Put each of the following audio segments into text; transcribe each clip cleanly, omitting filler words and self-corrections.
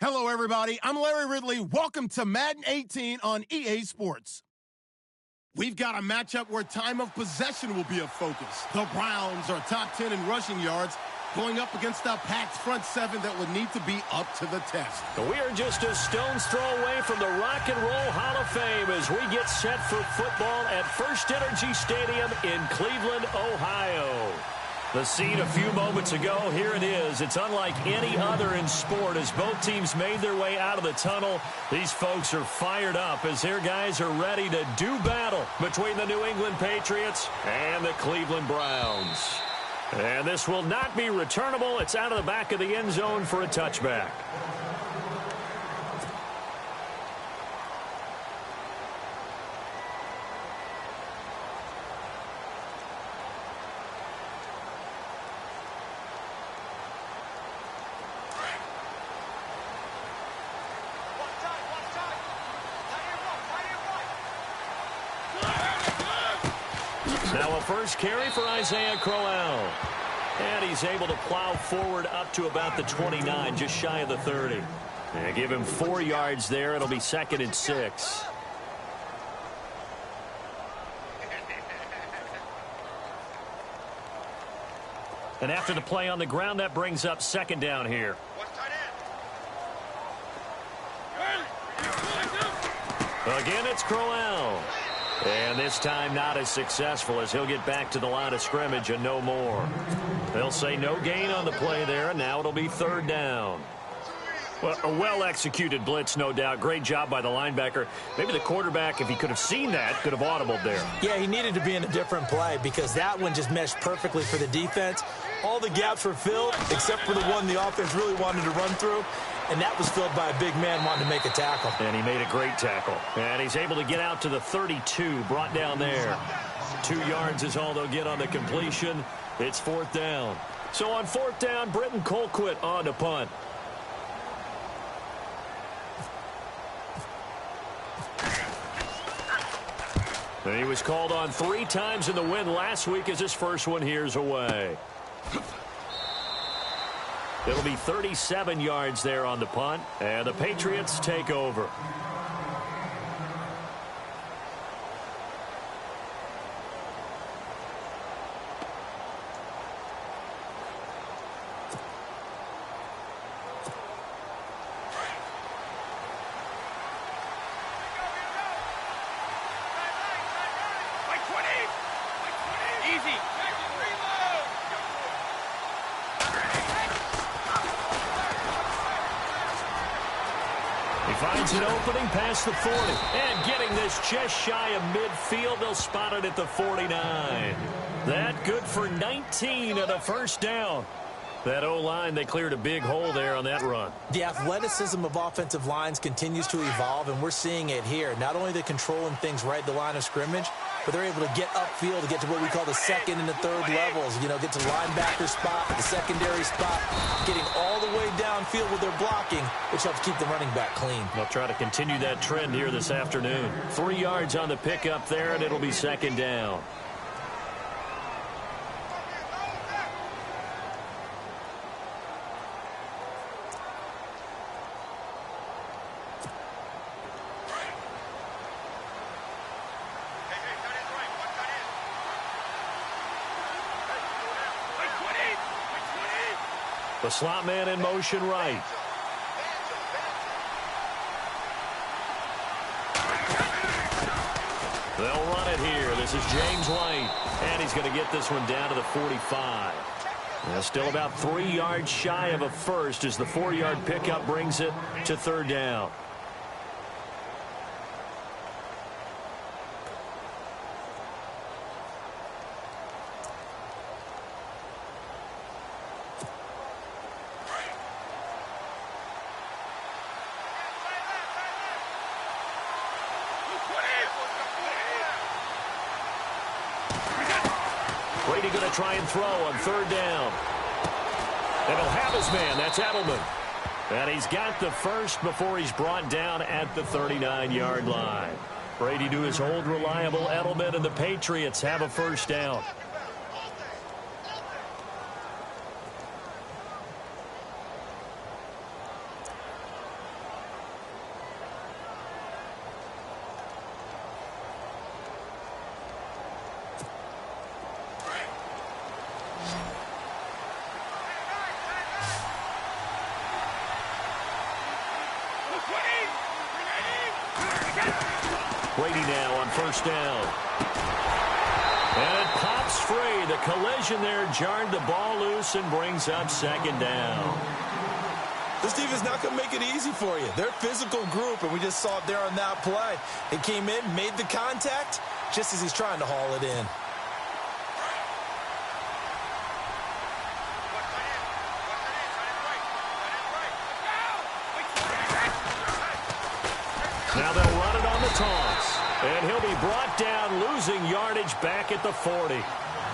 Hello, everybody. I'm Larry Ridley. Welcome to Madden 18 on EA Sports. We've got a matchup where time of possession will be a focus. The Browns are top 10 in rushing yards, going up against a packed front seven that would need to be up to the test. We are just a stone's throw away from the Rock and Roll Hall of Fame as we get set for football at First Energy Stadium in Cleveland, Ohio. The scene a few moments ago, here it is. It's unlike any other in sport as both teams made their way out of the tunnel. These folks are fired up as their guys are ready to do battle between the New England Patriots and the Cleveland Browns. And this will not be returnable. It's out of the back of the end zone for a touchback. Now a first carry for Isaiah Crowell. And he's able to plow forward up to about the 29, just shy of the 30. And give him 4 yards there. It'll be 2nd and 6. And after the play on the ground, that brings up 2nd down here. Again, it's Crowell. And this time not as successful as he'll get back to the line of scrimmage and no more. They'll say no gain on the play there, and now it'll be 3rd down. Well, a well-executed blitz, no doubt. Great job by the linebacker. Maybe the quarterback, if he could have seen that, could have audibled there. Yeah, he needed to be in a different play because that one just meshed perfectly for the defense. All the gaps were filled except for the one the offense really wanted to run through. And that was filled by a big man wanting to make a tackle. And he made a great tackle. And he's able to get out to the 32, brought down there. 2 yards is all they'll get on the completion. It's 4th down. So on 4th down, Britton Colquitt on to punt. And he was called on 3 times in the win last week as his first one here's away. It'll be 37 yards there on the punt, and the Patriots take over. Finds an opening past the 40. And getting this just shy of midfield, they'll spot it at the 49. That good for 19 and a 1st down. That O-line, they cleared a big hole there on that run. The athleticism of offensive lines continues to evolve, and we're seeing it here. Not only they're controlling things right at the line of scrimmage, but they're able to get upfield to get to what we call the 2nd and the 3rd levels. You know, get to linebacker spot, the secondary spot, getting all the way downfield with their blocking, which helps keep the running back clean. They'll try to continue that trend here this afternoon. 3 yards on the pickup there, and it'll be 2nd down. The slot man in motion right. They'll run it here. This is James White. And he's going to get this one down to the 45. Still about 3 yards shy of a first as the 4-yard pickup brings it to 3rd down. Brady going to try and throw on 3rd down. And he'll have his man. That's Edelman. And he's got the first before he's brought down at the 39-yard line. Brady to his old reliable Edelman, and the Patriots have a 1st down. now on first down. And it pops free. The collision there jarred the ball loose and brings up second down. This defense is not going to make it easy for you. They're a physical group, and we just saw it there on that play. They came in, made the contact, just as he's trying to haul it in. Now they'll run it on the toss. And he'll be brought down, losing yardage back at the 40.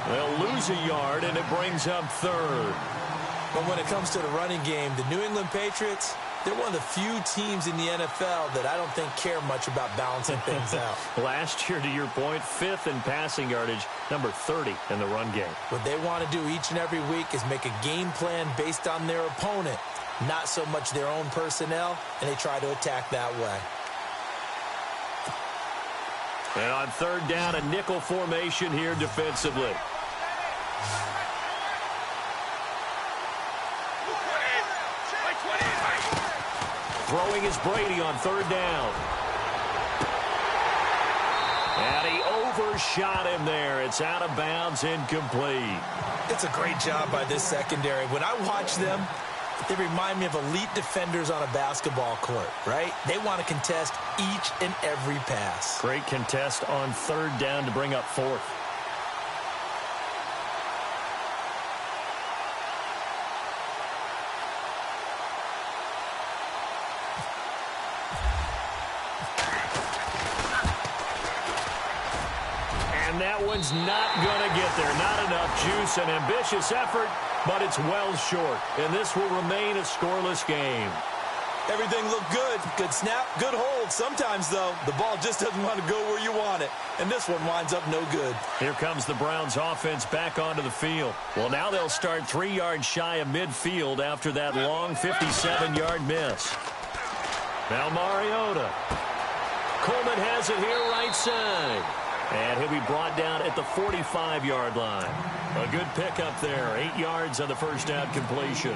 They'll lose a yard, and it brings up third. But when it comes to the running game, the New England Patriots, they're one of the few teams in the NFL that I don't think care much about balancing things out. Last year, to your point, 5th in passing yardage, number 30 in the run game. What they want to do each and every week is make a game plan based on their opponent, not so much their own personnel, and they try to attack that way. And on third down, a nickel formation here defensively. Throwing is Brady on third down. And he overshot him there. It's out of bounds, incomplete. It's a great job by this secondary. When I watch them, they remind me of elite defenders on a basketball court, right? They want to contest each and every pass. Great contest on third down to bring up fourth. And that one's not going to get there. Not enough juice. An ambitious effort, but it's well short. And this will remain a scoreless game. Everything looked good. Good snap, good hold. Sometimes, though, the ball just doesn't want to go where you want it. And this one winds up no good. Here comes the Browns offense back onto the field. Well, now they'll start 3 yards shy of midfield after that long 57-yard miss. Now Mariota. Coleman has it here right side. And he'll be brought down at the 45-yard line. A good pickup there. 8 yards on the first down completion.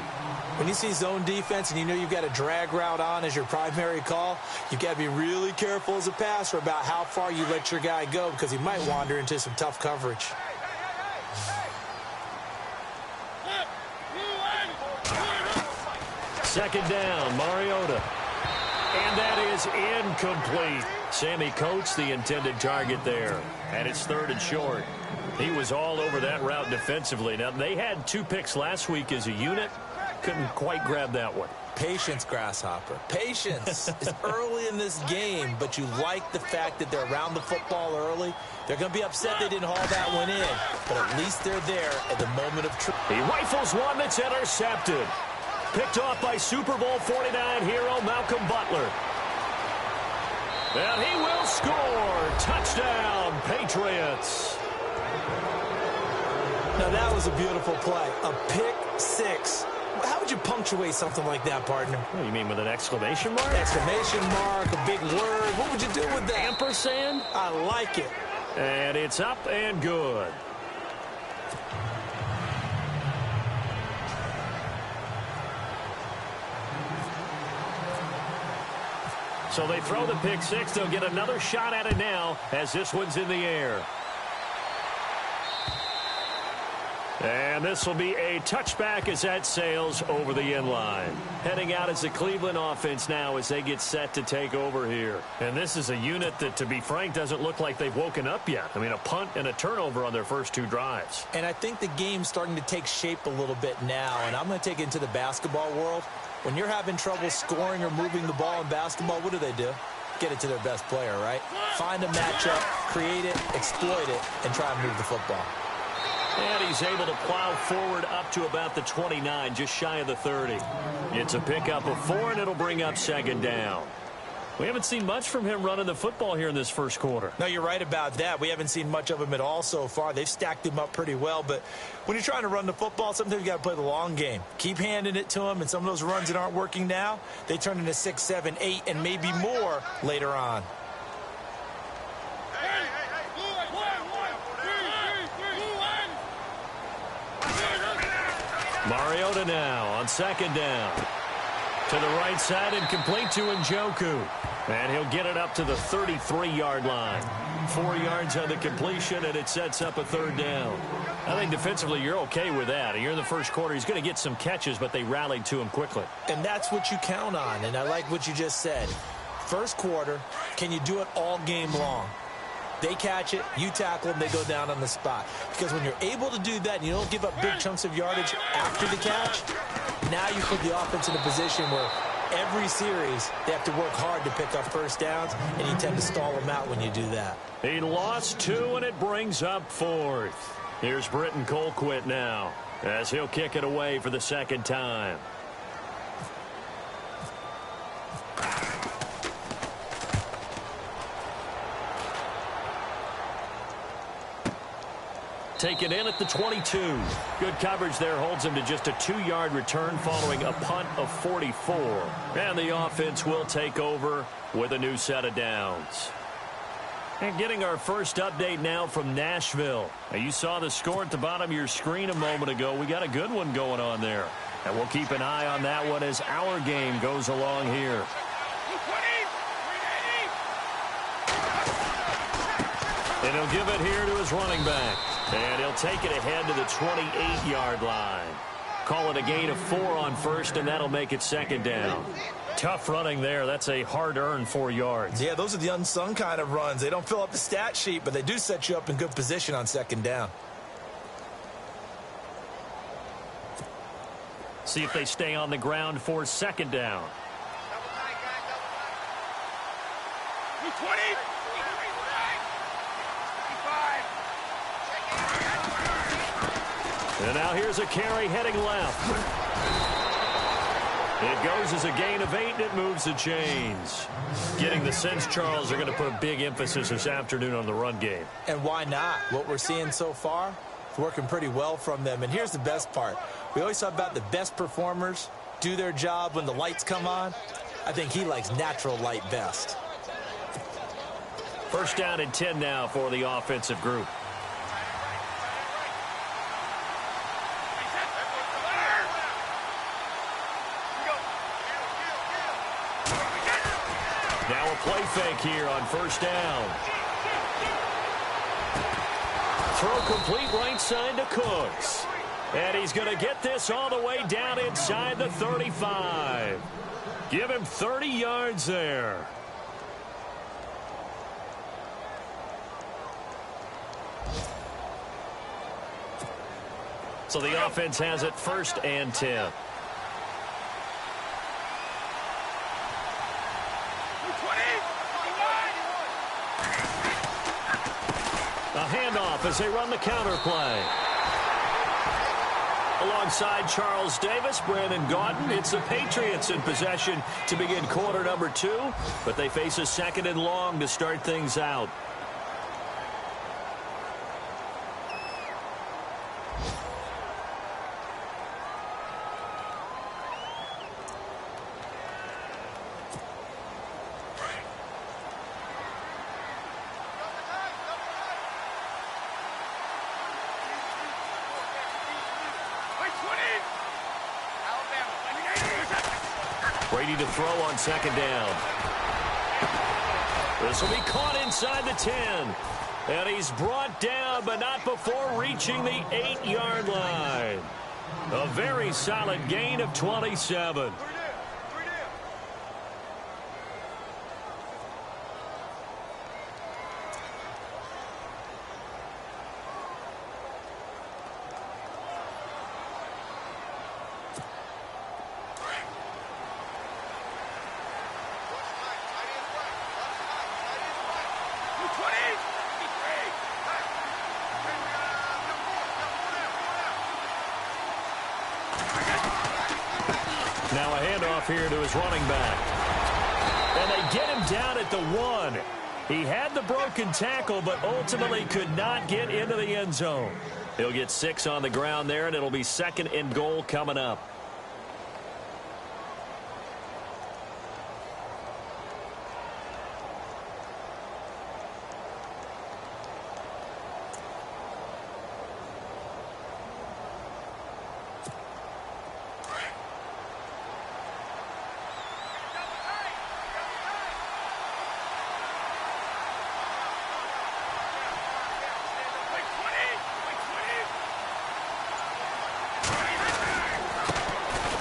When you see zone defense and you know you've got a drag route on as your primary call, you've got to be really careful as a passer about how far you let your guy go because he might wander into some tough coverage. Second down, Mariota. And that is incomplete. Sammy Coates, the intended target there. And it's third and short. He was all over that route defensively. Now, they had 2 picks last week as a unit. Couldn't quite grab that one. Patience, Grasshopper. Patience. It's early in this game, but you like the fact that they're around the football early. They're going to be upset they didn't haul that one in, but at least they're there at the moment of truth. He rifles one that's intercepted. Picked off by Super Bowl 49 hero Malcolm Butler. And he will score. Touchdown, Patriots. Now, that was a beautiful play. A pick six. How would you punctuate something like that, partner? What do you mean, with an exclamation mark? Exclamation mark, a big word. What would you do with that? Ampersand? I like it. And it's up and good. So they throw the pick six. They'll get another shot at it now as this one's in the air. And this will be a touchback as that sails over the end line. Heading out as the Cleveland offense now as they get set to take over here. And this is a unit that, to be frank, doesn't look like they've woken up yet. I mean, a punt and a turnover on their first 2 drives. And I think the game's starting to take shape a little bit now. And I'm going to take it into the basketball world. When you're having trouble scoring or moving the ball in basketball, what do? Get it to their best player, right? Find a matchup, create it, exploit it, and try and move the football. And he's able to plow forward up to about the 29, just shy of the 30. It's a pickup of 4, and it'll bring up second down. We haven't seen much from him running the football here in this first quarter. No, you're right about that. We haven't seen much of him at all so far. They've stacked him up pretty well, but when you're trying to run the football, sometimes you got to play the long game. Keep handing it to him, and some of those runs that aren't working now, they turn into 6, 7, 8, and maybe more later on. Mariota now on second down. To the right side and complete to Njoku. And he'll get it up to the 33-yard line. 4 yards on the completion, and it sets up a third down. I think defensively you're okay with that. You're in the first quarter. He's going to get some catches, but they rallied to him quickly. And that's what you count on, and I like what you just said. First quarter, can you do it all game long? They catch it, you tackle them, they go down on the spot. Because when you're able to do that and you don't give up big chunks of yardage after the catch, now you put the offense in a position where every series they have to work hard to pick up first downs, and you tend to stall them out when you do that. He lost 2, and it brings up 4th. Here's Britton Colquitt now as he'll kick it away for the second time. Taken in at the 22. Good coverage there holds him to just a 2-yard return following a punt of 44. And the offense will take over with a new set of downs. And getting our first update now from Nashville. Now, you saw the score at the bottom of your screen a moment ago. We got a good one going on there. And we'll keep an eye on that one as our game goes along here. And he'll give it here to his running back. And he'll take it ahead to the 28-yard line. Call it a gain of 4 on first, and that'll make it second down. Tough running there. That's a hard-earned 4 yards. Yeah, those are the unsung kind of runs. They don't fill up the stat sheet, but they do set you up in good position on second down. See if they stay on the ground for second down. And now here's a carry heading left. It goes as a gain of 8, and it moves the chains. Getting the sense, Charles, are going to put a big emphasis this afternoon on the run game. And why not? What we're seeing so far, it's working pretty well from them. And here's the best part. We always talk about the best performers do their job when the lights come on. I think he likes natural light best. First down and 10 now for the offensive group. Now a play fake here on first down. Throw complete right side to Cooks. And he's going to get this all the way down inside the 35. Give him 30 yards there. So the offense has it first and 10. A handoff as they run the counter play. Alongside Charles Davis, Brandon Gaudin, it's the Patriots in possession to begin quarter number 2, but they face a second and long to start things out. Brady to throw on second down. This will be caught inside the 10. And he's brought down, but not before reaching the 8-yard line. A very solid gain of 27. Now a handoff here to his running back. And they get him down at the 1. He had the broken tackle, but ultimately could not get into the end zone. He'll get 6 on the ground there, and it'll be second and goal coming up.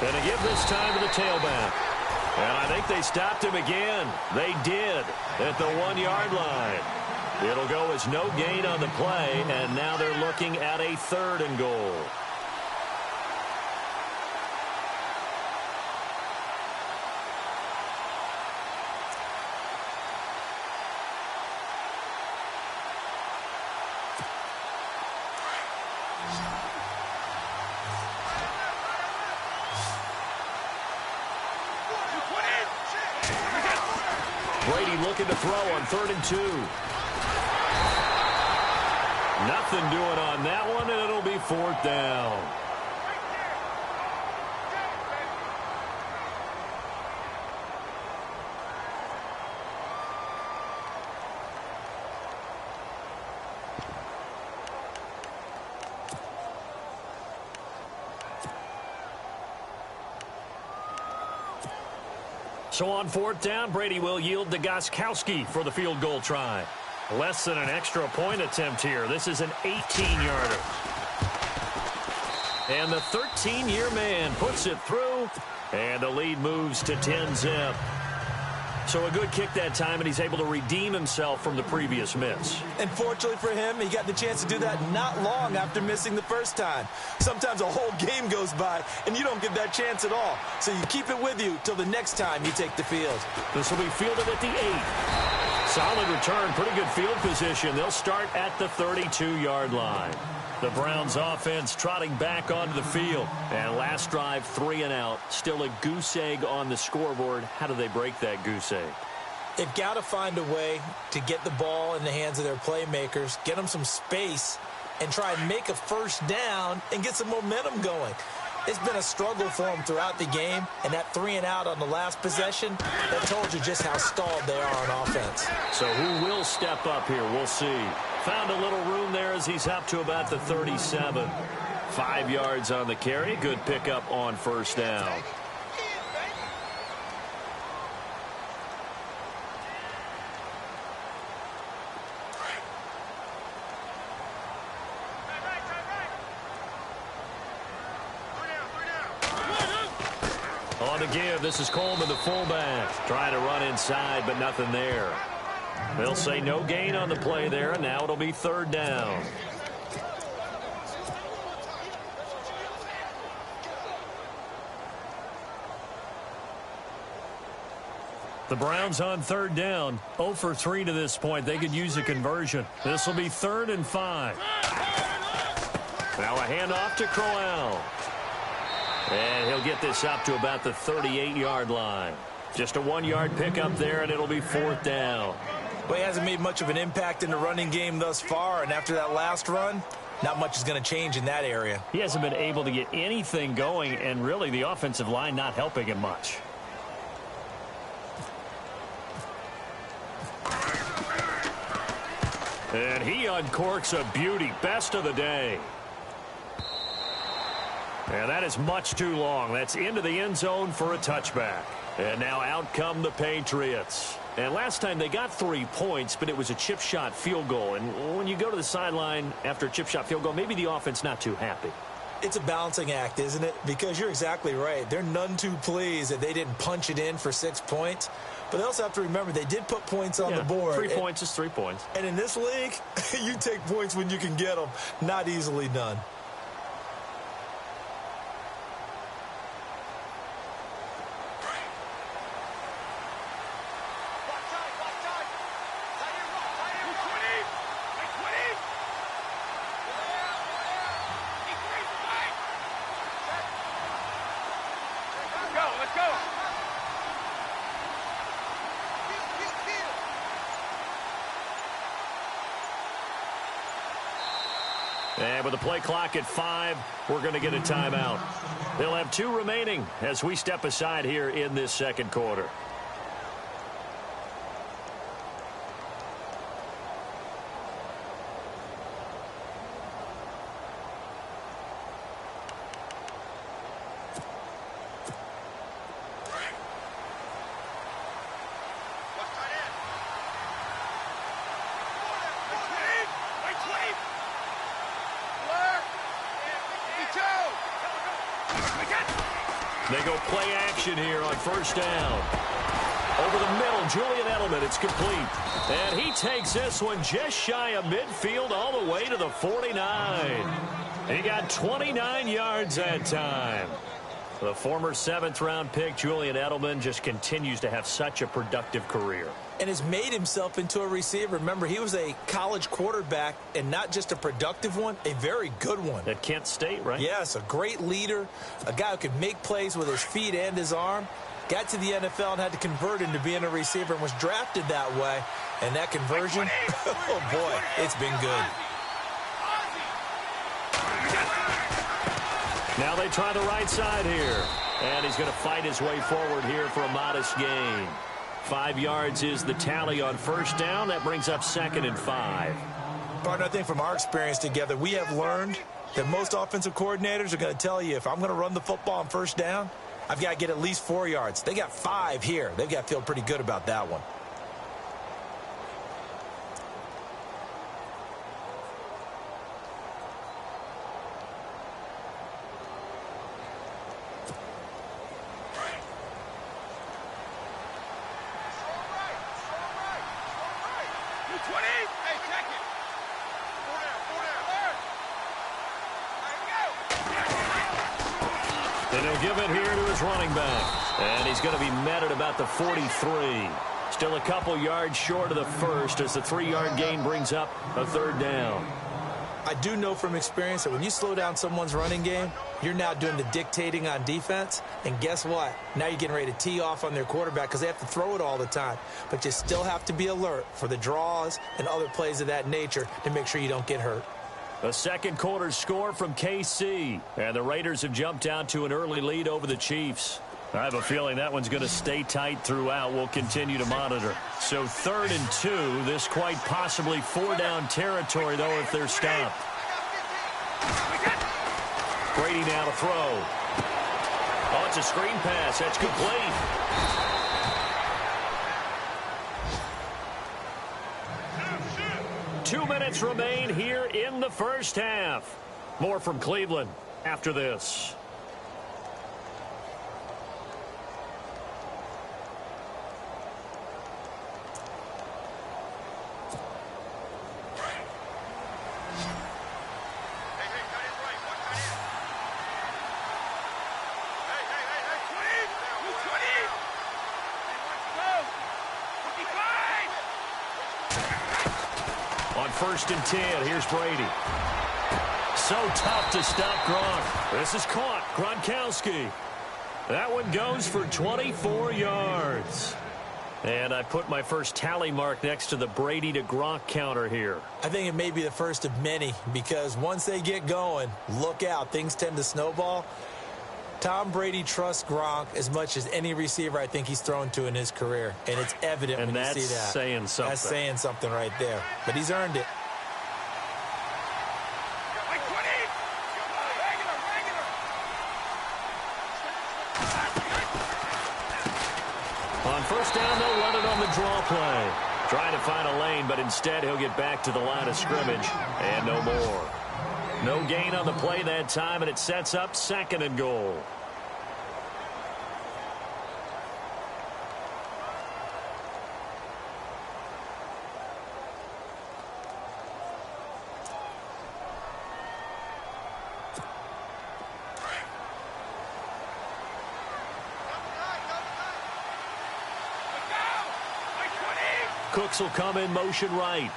And a give this time to the tailback. And I think they stopped him again. They did at the 1-yard line. It'll go as no gain on the play, and now they're looking at a 3rd and goal. Brady looking to throw on 3rd and 2. Nothing doing on that one, and it'll be 4th down. So on 4th down, Brady will yield to Gostkowski for the field goal try. Less than an extra point attempt here. This is an 18-yarder. And the 13-year man puts it through, and the lead moves to 10-zip. So a good kick that time, and he's able to redeem himself from the previous miss. And fortunately for him, he got the chance to do that not long after missing the first time. Sometimes a whole game goes by, and you don't get that chance at all. So you keep it with you till the next time you take the field. This will be fielded at the 8. Solid return, pretty good field position. They'll start at the 32-yard line. The Browns offense trotting back onto the field. And last drive, 3 and out. Still a goose egg on the scoreboard. How do they break that goose egg? They've got to find a way to get the ball in the hands of their playmakers, get them some space, and try and make a first down and get some momentum going. It's been a struggle for them throughout the game, and that 3 and out on the last possession, that told you just how stalled they are on offense. So who will step up here? We'll see. Found a little room there as he's up to about the 37. 5 yards on the carry. Good pickup on first down. On the give, this is Coleman, the fullback. Trying to run inside, but nothing there. They'll say no gain on the play there, and now it'll be 3rd down. The Browns on 3rd down, 0 for 3 to this point. They could use a conversion. This will be 3rd and 5. Now a handoff to Crowell. And he'll get this up to about the 38-yard line. Just a 1-yard pickup there, and it'll be 4th down. Well, he hasn't made much of an impact in the running game thus far, and after that last run, not much is going to change in that area. He hasn't been able to get anything going, and really the offensive line not helping him much. And he uncorks a beauty. Best of the day. And that is much too long. That's into the end zone for a touchback. And now out come the Patriots. And last time they got 3 points, but it was a chip shot field goal. And when you go to the sideline after a chip shot field goal, maybe the offense not too happy. It's a balancing act, isn't it? Because you're exactly right. They're none too pleased that they didn't punch it in for 6 points. But they also have to remember they did put points on the board. 3 points is 3 points. And in this league, you take points when you can get them. Not easily done. And with the play clock at 5, we're going to get a timeout. They'll have 2 remaining as we step aside here in this second quarter. They go play action here on first down. Over the middle, Julian Edelman, it's complete. And he takes this one just shy of midfield all the way to the 49. He got 29 yards that time. The former 7th-round pick, Julian Edelman, just continues to have such a productive career. And has made himself into a receiver. Remember, he was a college quarterback, and not just a productive one, a very good one. At Kent State, right? Yes, a great leader, a guy who could make plays with his feet and his arm. Got to the NFL and had to convert into being a receiver and was drafted that way. And that conversion, oh boy, it's been good. Now they try the right side here. And he's going to fight his way forward here for a modest gain. 5 yards is the tally on first down. That brings up 2nd and 5. Partner, I think from our experience together, we have learned that most offensive coordinators are going to tell you, if I'm going to run the football on first down, I've got to get at least 4 yards. They got 5 here. They've got to feel pretty good about that one. And he'll give it here to his running back. And he's going to be met at about the 43. Still a couple yards short of the first as the 3-yard gain brings up a 3rd down. I do know from experience that when you slow down someone's running game, you're now doing the dictating on defense. And guess what? Now you're getting ready to tee off on their quarterback because they have to throw it all the time. But you still have to be alert for the draws and other plays of that nature to make sure you don't get hurt. The second quarter score from KC. And the Raiders have jumped out to an early lead over the Chiefs. I have a feeling that one's going to stay tight throughout. We'll continue to monitor. So 3rd and 2. This quite possibly 4-down territory, though, if they're stopped. Brady now to throw. Oh, it's a screen pass. That's complete. 2 minutes remain here in the first half. More from Cleveland after this. On 1st and 10, here's Brady. So tough to stop Gronk. This is caught. Gronkowski. That one goes for 24 yards. And I put my first tally mark next to the Brady to Gronk counter here. I think it may be the first of many because once they get going, look out. Things tend to snowball. Tom Brady trusts Gronk as much as any receiver I think he's thrown to in his career. And it's evident when you see that. And that's saying something. That's saying something right there. But he's earned it. On first down, they'll run it on the draw play. Trying to find a lane, but instead he'll get back to the line of scrimmage. And no more. No gain on the play that time, and it sets up 2nd and goal. Cooks will come in motion right.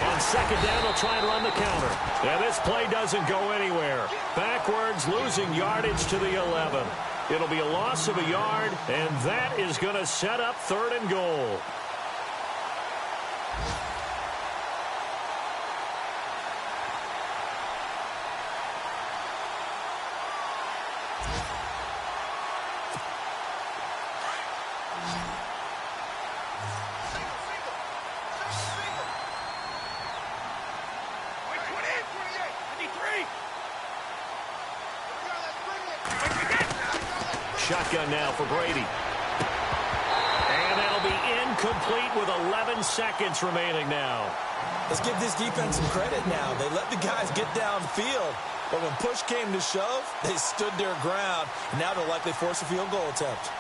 On 2nd down, they'll try and run the counter. And this play doesn't go anywhere. Backwards, losing yardage to the 11. It'll be a loss of a yard, and that is going to set up 3rd and goal. Shotgun now for Brady. And that'll be incomplete with 11 seconds remaining now. Let's give this defense some credit now. They let the guys get downfield, but when push came to shove, they stood their ground, and now they'll likely force a field goal attempt.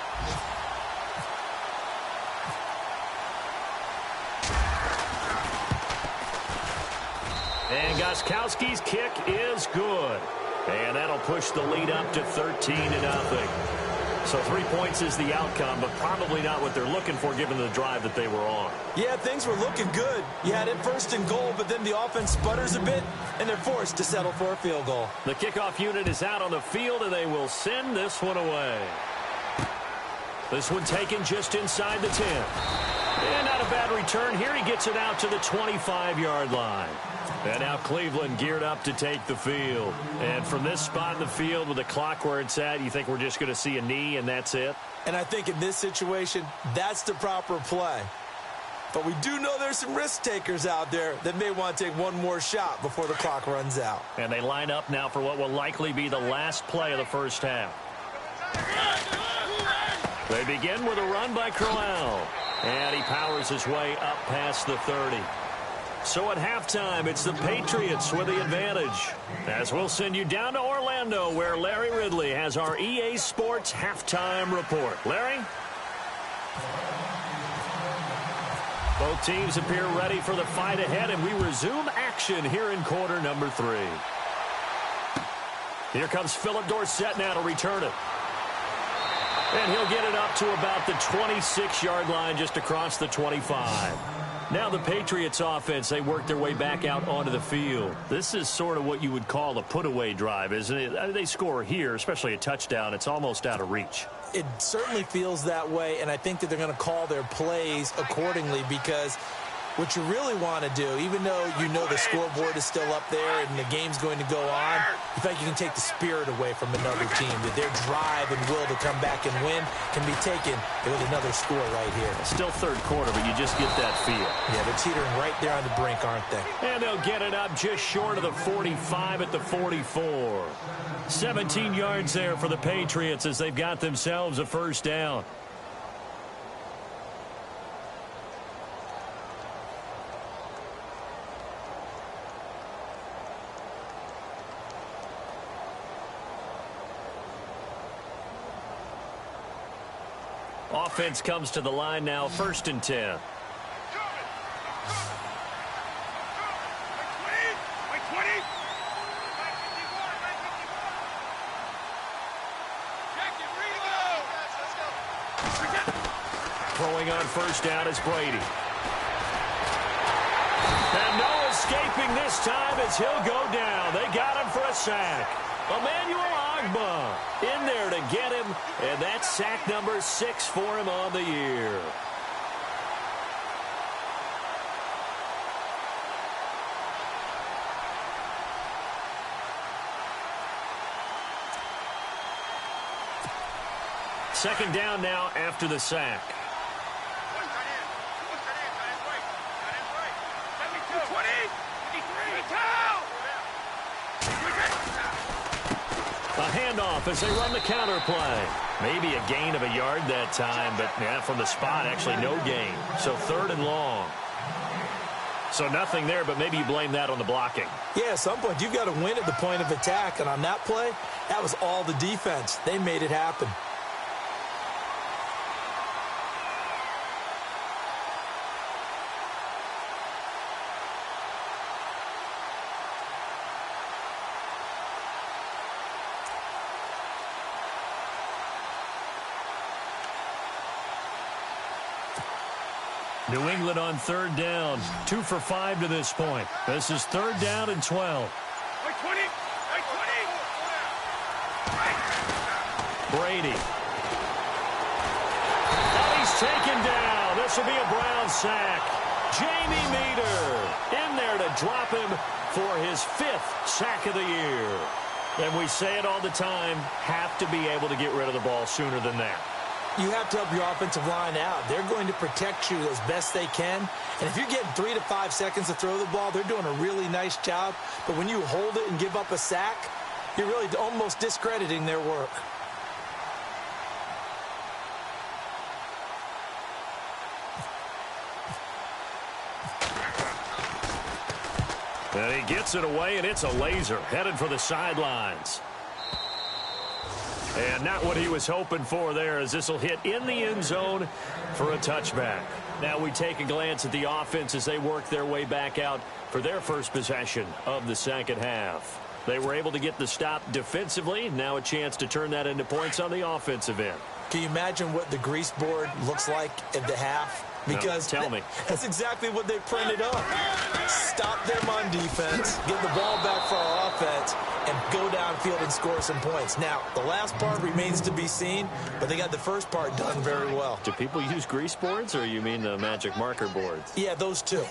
And Gostkowski's kick is good. And that'll push the lead up to 13-0. So 3 points is the outcome, but probably not what they're looking for given the drive that they were on. Yeah, things were looking good. You had it first and goal, but then the offense sputters a bit, and they're forced to settle for a field goal. The kickoff unit is out on the field, and they will send this one away. This one taken just inside the 10. And not a bad return here. He gets it out to the 25-yard line. And now Cleveland geared up to take the field. And from this spot in the field with the clock where it's at, you think we're just going to see a knee and that's it? And I think in this situation, that's the proper play. But we do know there's some risk takers out there that may want to take one more shot before the clock runs out. And they line up now for what will likely be the last play of the first half. They begin with a run by Crowell. And he powers his way up past the 30. So at halftime, it's the Patriots with the advantage. As we'll send you down to Orlando, where Larry Ridley has our EA Sports halftime report. Larry? Both teams appear ready for the fight ahead, and we resume action here in quarter number 3. Here comes Philip Dorsett now to return it. And he'll get it up to about the 26-yard line just across the 25. Now the Patriots offense, they work their way back out onto the field. This is sort of what you would call a put-away drive, isn't it? They score here, especially a touchdown. It's almost out of reach. It certainly feels that way, and I think that they're going to call their plays accordingly because what you really want to do, even though you know the scoreboard is still up there and the game's going to go on, you think you can take the spirit away from another team, that their drive and will to come back and win can be taken with another score right here. Still third quarter, but you just get that feel. Yeah, they're teetering right there on the brink, aren't they? And they'll get it up just short of the 45 at the 44. 17 yards there for the Patriots as they've got themselves a first down. Offense comes to the line now, 1st and 10. Throwing on first down is Brady. And no escaping this time as he'll go down. They got him for a sack. Emmanuel Ogbah in there to get him, and that's sack number 6 for him on the year. Second down now after the sack. A handoff as they run the counter play. Maybe a gain of a yard that time, but yeah, from the spot, actually no gain. So 3rd and long. So nothing there, but maybe you blame that on the blocking. Yeah, at some point, you've got to win at the point of attack, and on that play, that was all the defense. They made it happen. New England on 3rd down. 2 for 5 to this point. This is 3rd down and 12. Brady. And he's taken down. This will be a Brown sack. Jamie Meter in there to drop him for his 5th sack of the year. And we say it all the time, have to be able to get rid of the ball sooner than that. You have to help your offensive line out. They're going to protect you as best they can. And if you're getting 3 to 5 seconds to throw the ball, they're doing a really nice job. But when you hold it and give up a sack, you're really almost discrediting their work. And he gets it away, and it's a laser headed for the sidelines. And not what he was hoping for there, as this will hit in the end zone for a touchback. Now we take a glance at the offense as they work their way back out for their first possession of the second half. They were able to get the stop defensively. Now a chance to turn that into points on the offensive end. Can you imagine what the grease board looks like at the half? Because no, tell me. That's exactly what they printed up. Stop them on defense, get the ball back for our offense, and go downfield and score some points. Now, the last part remains to be seen, but they got the first part done very well. Do people use grease boards, or you mean the magic marker boards? Yeah, those two.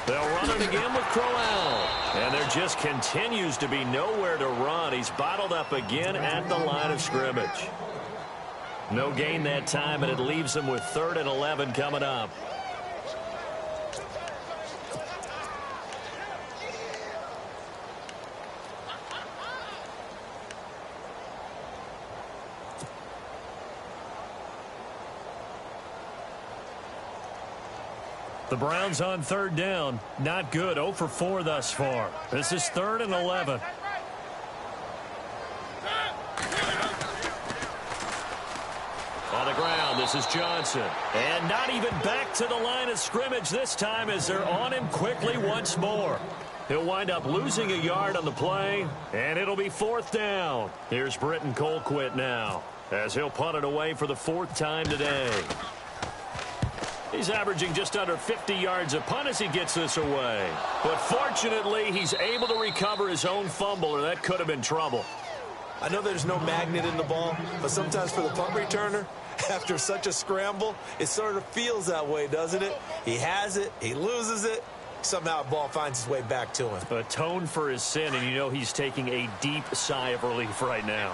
They'll run it again with Crowell. And there just continues to be nowhere to run. He's bottled up again at the line of scrimmage. No gain that time, and it leaves him with 3rd and 11 coming up. The Browns on 3rd down. Not good. 0 for 4 thus far. This is 3rd and 11. On the ground, this is Johnson. And not even back to the line of scrimmage this time as they're on him quickly once more. He'll wind up losing a yard on the play, and it'll be 4th down. Here's Britton Colquitt now, as he'll punt it away for the 4th time today. He's averaging just under 50 yards a punt as he gets this away. But fortunately, he's able to recover his own fumble, or that could have been trouble. I know there's no magnet in the ball, but sometimes for the punt returner, after such a scramble, it sort of feels that way, doesn't it? He has it, he loses it, somehow the ball finds its way back to him. Atone for his sin, and you know he's taking a deep sigh of relief right now.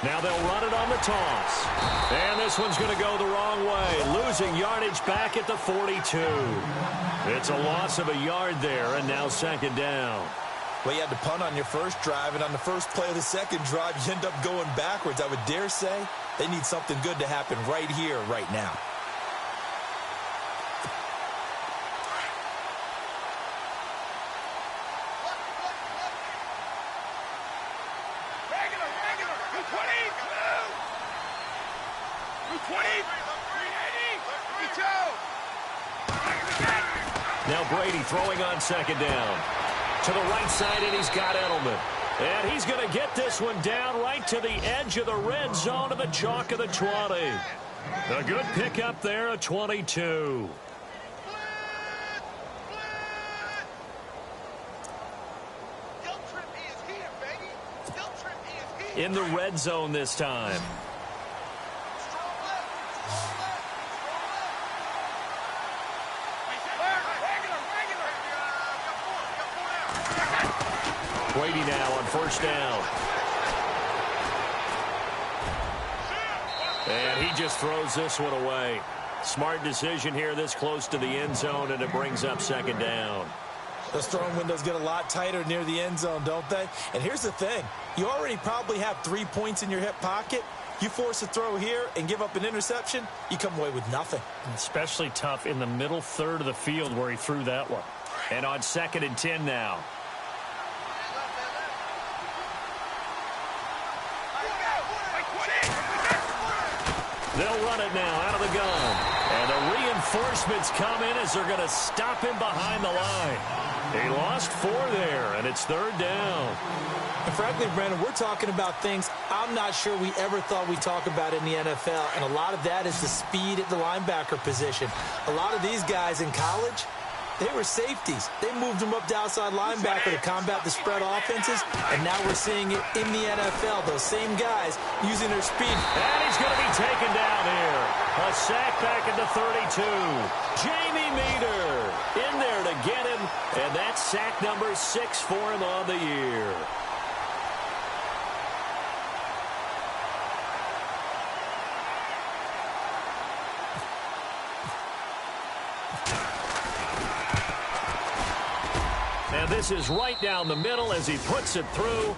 Now they'll run it on the toss. And this one's going to go the wrong way. Losing yardage back at the 42. It's a loss of a yard there, and now 2nd down. Well, you had to punt on your first drive, and on the first play of the second drive, you end up going backwards. I would dare say they need something good to happen right here, right now. Now Brady throwing on 2nd down. To the right side, and he's got Edelman. And he's going to get this one down right to the edge of the red zone of the chalk of the 20. A good pickup there, a 22. In the red zone this time. Brady now on 1st down. And he just throws this one away. Smart decision here this close to the end zone, and it brings up 2nd down. Those throwing windows get a lot tighter near the end zone, don't they? And here's the thing. You already probably have 3 points in your hip pocket. You force a throw here and give up an interception, you come away with nothing. Especially tough in the middle 3rd of the field where he threw that one. And on 2nd and 10 now. They'll run it now out of the gun. And the reinforcements come in as they're going to stop him behind the line. He lost 4 there, and it's 3rd down. And frankly, Brandon, we're talking about things I'm not sure we ever thought we'd talk about in the NFL, and a lot of that is the speed at the linebacker position. A lot of these guys in college, they were safeties. They moved them up to outside linebacker to combat the spread offenses, and now we're seeing it in the NFL. Those same guys using their speed. And he's going to be taken down here. A sack back at the 32. Jamie Meter in there to get him, and that's sack number 6 for him on the year. This is right down the middle as he puts it through.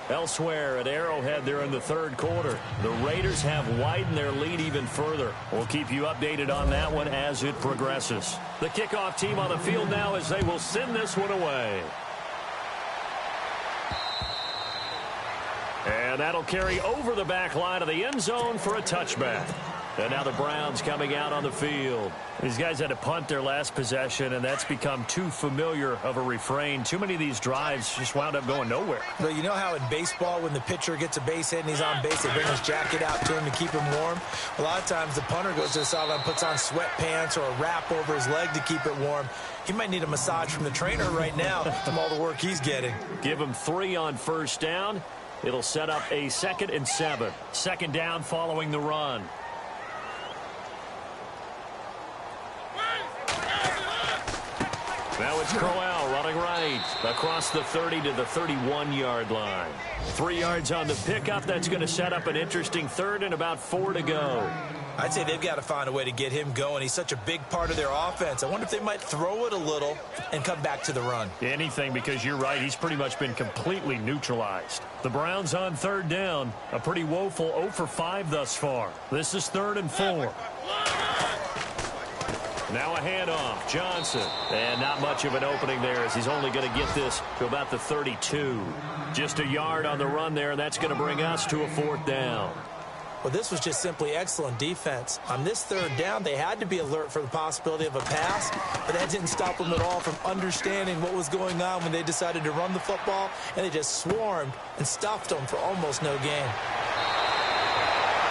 Elsewhere at Arrowhead, they're in the third quarter. The Raiders have widened their lead even further. We'll keep you updated on that one as it progresses. The kickoff team on the field now as they will send this one away. And that'll carry over the back line of the end zone for a touchback. And now the Browns coming out on the field. These guys had to punt their last possession, and that's become too familiar of a refrain. Too many of these drives just wound up going nowhere. But you know how in baseball, when the pitcher gets a base hit and he's on base, they bring his jacket out to him to keep him warm? A lot of times the punter goes to the sideline, puts on sweatpants or a wrap over his leg to keep it warm. He might need a massage from the trainer right now from all the work he's getting. Give him 3 on first down. It'll set up a 2nd and 7. Second down following the run. Now it's Crowell running right across the 30 to the 31-yard line. 3 yards on the pickup. That's going to set up an interesting third and about 4 to go. I'd say they've got to find a way to get him going. He's such a big part of their offense. I wonder if they might throw it a little and come back to the run. Anything, because you're right. He's pretty much been completely neutralized. The Browns on third down. A pretty woeful 0 for 5 thus far. This is 3rd and 4. Now a handoff. Johnson. And not much of an opening there as he's only going to get this to about the 32. Just a yard on the run there, and that's going to bring us to a 4th down. Well, this was just simply excellent defense. On this 3rd down, they had to be alert for the possibility of a pass, but that didn't stop them at all from understanding what was going on when they decided to run the football, and they just swarmed and stuffed them for almost no gain.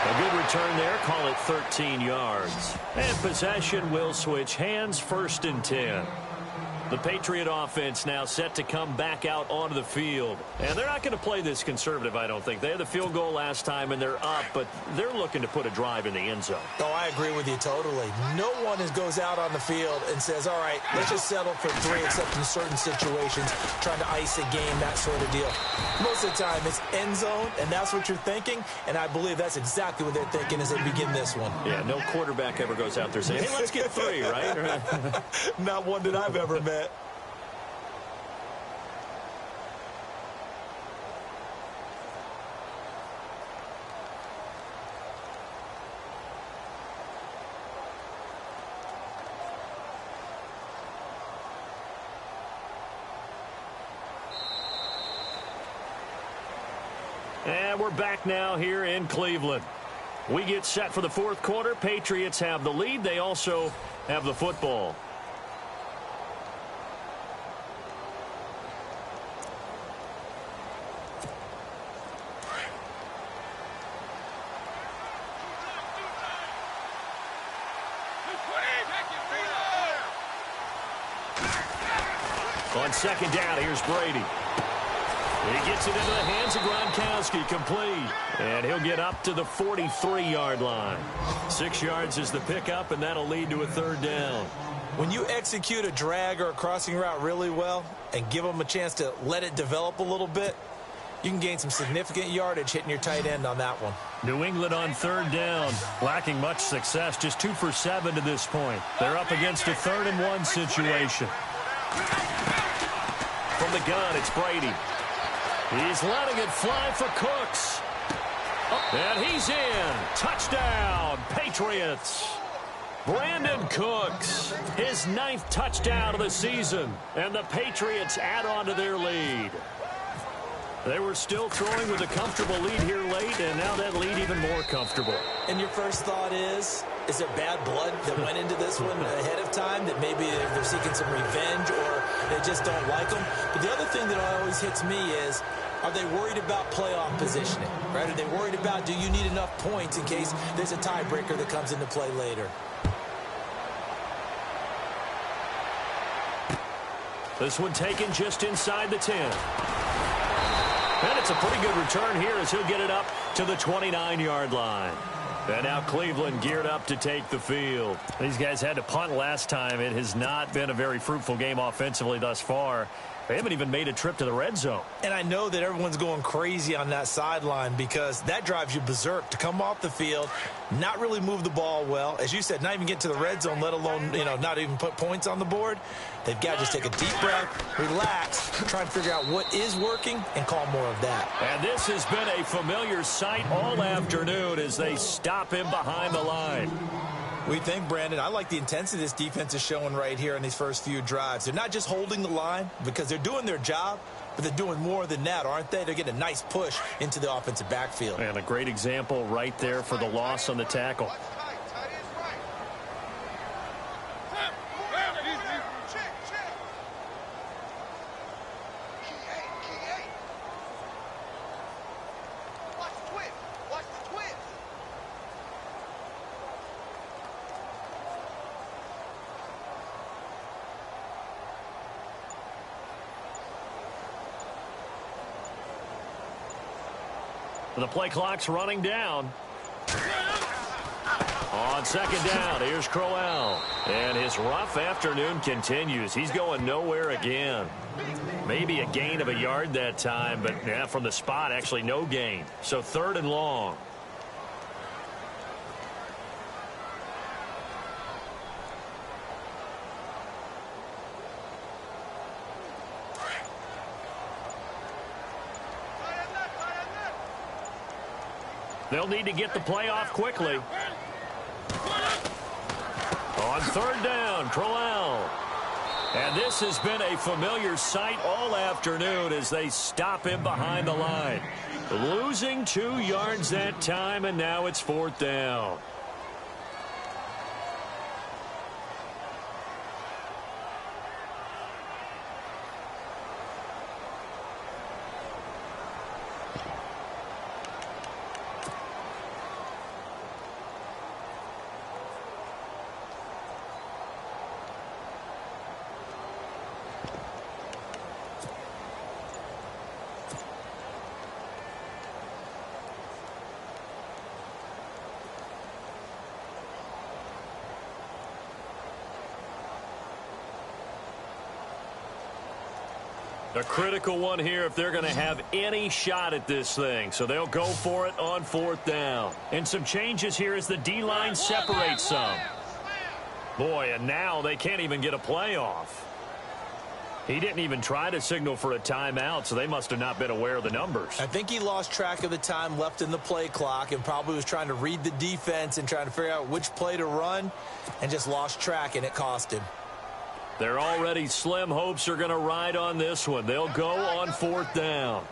A good return there. Call it 13 yards. And possession will switch hands. 1st and 10. The Patriot offense now set to come back out onto the field. And they're not going to play this conservative, I don't think. They had the field goal last time, and they're up, but they're looking to put a drive in the end zone. Oh, I agree with you totally. No one goes out on the field and says, all right, let's just settle for 3, except in certain situations, trying to ice a game, that sort of deal. Most of the time, it's end zone, and that's what you're thinking, and I believe that's exactly what they're thinking as they begin this one. Yeah, no quarterback ever goes out there saying, hey, let's get 3, right? Not one that I've ever met. And we're back now here in Cleveland. We get set for the 4th quarter. Patriots have the lead. They also have the football. On 2nd down, here's Brady. He gets it into the hands of Gronkowski, complete. And he'll get up to the 43-yard line. 6 yards is the pickup, and that'll lead to a 3rd down. When you execute a drag or a crossing route really well and give them a chance to let it develop a little bit, you can gain some significant yardage hitting your tight end on that one. New England on 3rd down, lacking much success, just 2 for 7 to this point. They're up against a 3rd and 1 situation. From the gun, it's Brady. He's letting it fly for Cooks. And he's in. Touchdown, Patriots. Brandon Cooks, his 9th touchdown of the season. And the Patriots add on to their lead. They were still throwing with a comfortable lead here late, and now that lead even more comfortable. And your first thought is there bad blood that went into this one ahead of time, that maybe they're seeking some revenge or they just don't like them? But the other thing that always hits me is, are they worried about playoff positioning? Right? Are they worried about, do you need enough points in case there's a tiebreaker that comes into play later? This one taken just inside the 10. And it's a pretty good return here as he'll get it up to the 29-yard line. And now Cleveland geared up to take the field. These guys had to punt last time. It has not been a very fruitful game offensively thus far. They haven't even made a trip to the red zone. And I know that everyone's going crazy on that sideline because that drives you berserk to come off the field, not really move the ball well. As you said, not even get to the red zone, let alone, not even put points on the board. They've got to just take a deep breath, relax, try and figure out what is working and call more of that. And this has been a familiar sight all afternoon as they stop him behind the line. We think, Brandon, I like the intensity this defense is showing right here in these first few drives. They're not just holding the line because they're doing their job, but they're doing more than that, aren't they? They're getting a nice push into the offensive backfield. And a great example right there for the loss on the tackle. The play clock's running down. On second down, here's Crowell. And his rough afternoon continues. He's going nowhere again. Maybe a gain of a yard that time, but from the spot, actually no gain. So 3rd and long. They'll need to get the play off quickly. On 3rd down, Crowell. And this has been a familiar sight all afternoon as they stop him behind the line. Losing 2 yards that time, and now it's 4th down. A critical one here if they're going to have any shot at this thing. So they'll go for it on 4th down. And some changes here as the D-line separates some. Boy, and now they can't even get a play off. He didn't even try to signal for a timeout, so they must have not been aware of the numbers. I think he lost track of the time left in the play clock and probably was trying to read the defense and trying to figure out which play to run and just lost track, and it cost him. Their already slim hopes are going to ride on this one. They'll go on 4th down.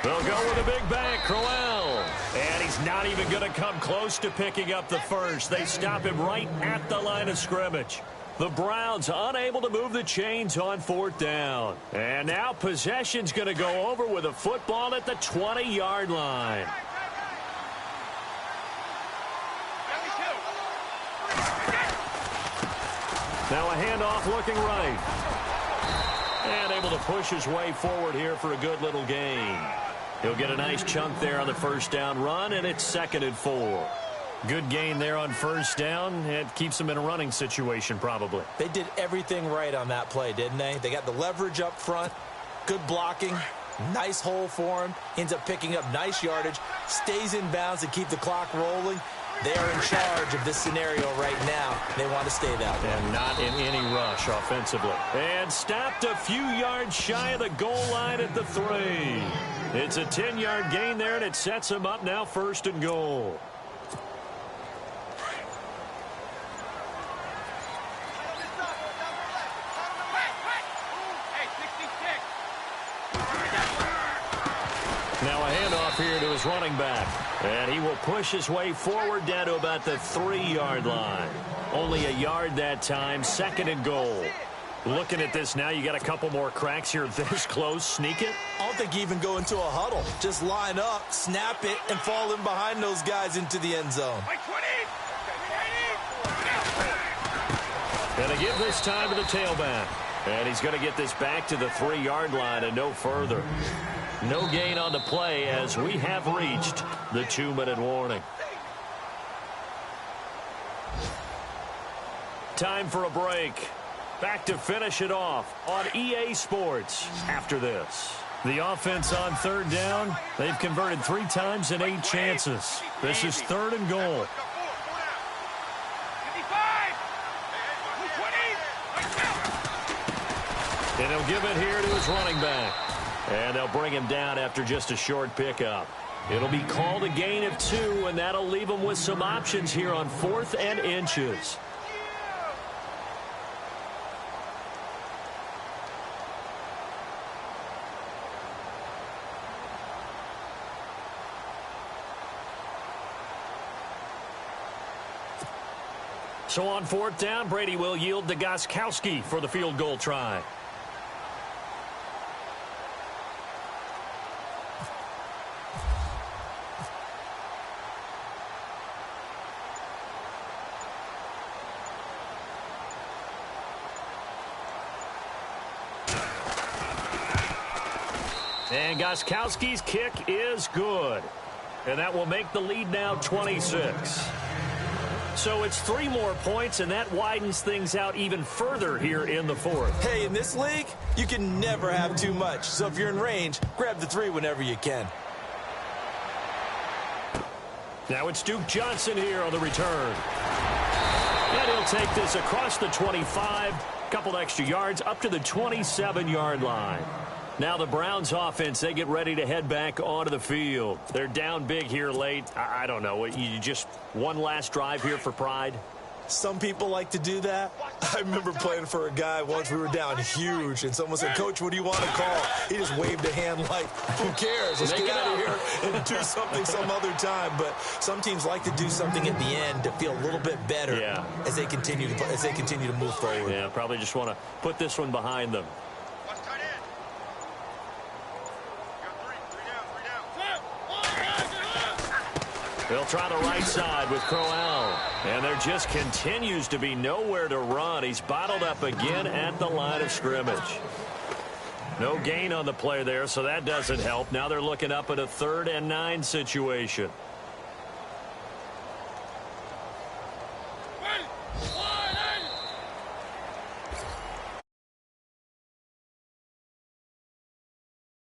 They'll go with a big back, Crowell. And he's not even going to come close to picking up the first. They stop him right at the line of scrimmage. The Browns unable to move the chains on 4th down. And now possession's going to go over with a football at the 20-yard line. Now a handoff looking right. And able to push his way forward here for a good little gain. He'll get a nice chunk there on the 1st down run, and it's 2nd and 4. Good gain there on 1st down. It keeps them in a running situation probably. They did everything right on that play, didn't they? They got the leverage up front, good blocking, nice hole for him, ends up picking up nice yardage, stays in bounds and keep the clock rolling. They are in charge of this scenario right now. They want to stay that way. And not in any rush offensively. And stopped a few yards shy of the goal line at the 3. It's a 10-yard gain there, and it sets them up now 1st and goal. Now a handoff here to his running back. And he will push his way forward down to about the 3-yard line. Only a yard that time, 2nd and goal. Looking at this now, you got a couple more cracks here this close. Sneak it? I don't think you even go into a huddle. Just line up, snap it, and fall in behind those guys into the end zone. And they give this time to the tailback. And he's going to get this back to the 3-yard line and no further. No gain on the play as we have reached the 2-minute warning. Time for a break. Back to finish it off on EA Sports after this. The offense on third down. They've converted 3 times in 8 chances. This is 3rd and goal. And he'll give it here to his running back. And they'll bring him down after just a short pickup. It'll be called a gain of 2, and that'll leave them with some options here on 4th and inches. So on 4th down, Brady will yield to Gostkowski for the field goal try. And Gostkowski's kick is good. And that will make the lead now 26. So it's 3 more points, and that widens things out even further here in the 4th. Hey, in this league, you can never have too much. So if you're in range, grab the 3 whenever you can. Now it's Duke Johnson here on the return. And he'll take this across the 25, couple extra yards up to the 27-yard line. Now the Browns offense, they get ready to head back onto the field. They're down big here late. I don't know. You just one last drive here for pride? Some people like to do that. I remember playing for a guy once. We were down huge, and someone said, "Coach, what do you want to call?" He just waved a hand like, who cares? Let's get out of here and do something some other time. But some teams like to do something at the end to feel a little bit better as they continue to move forward. Yeah, probably just want to put this one behind them. They'll try the right side with Crowell. And there just continues to be nowhere to run. He's bottled up again at the line of scrimmage. No gain on the play there, so that doesn't help. Now they're looking up at a 3rd and 9 situation.